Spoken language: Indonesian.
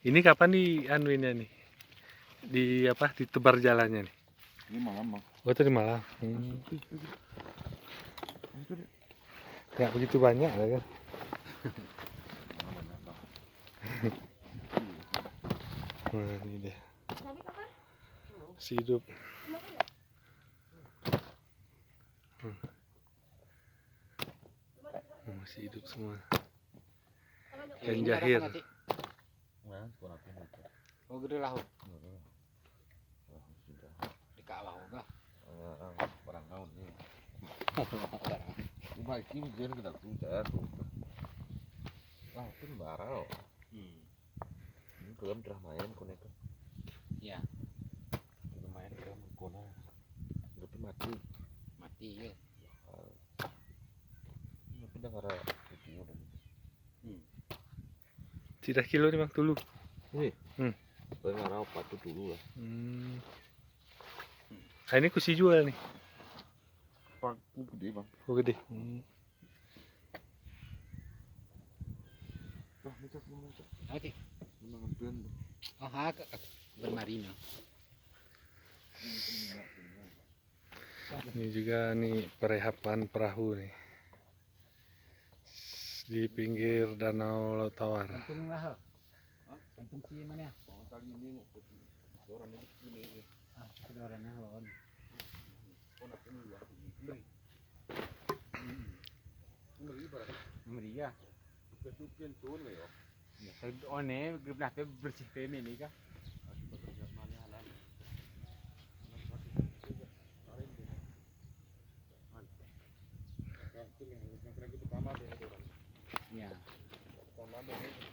Ini kapan di anuinnya nih? Di apa? Ditebar jalannya nih? Ini malam bang. Oh tadi malam. Nggak begitu banyak lah kan? Nah ini dia. Si hidup. Masih hidup semua. Dan jahir. Oh gede lah. Di kawah enggak. Barang kau ni. Cuma ini dia kita tunjuk tu. Ah, tu barang. Ini belum pernah main kau itu. Ya. Main belum kau na. Tapi mati. Mati ya. Ini dah ada video dah. Tidak kilo nih bang dulu. Wih. Pengarau patu dulu lah. Nah, ini kusi jual nih. Paku gede bang. Oh gede. Wah, ni cak mana cak? Oke. Memang ben. Oh hak bermarina. Ini juga nih perehapan perahu nih di pinggir danau Laut Tawar. Untung lah. Untung si mana ya? Oh, kali ini orang ini. Ah, orang lawan. Oh, nak ini ya. Meri ya. Kesukian tuh le yo. Ya, one gebelah teh bersih teh ini kah? Ya.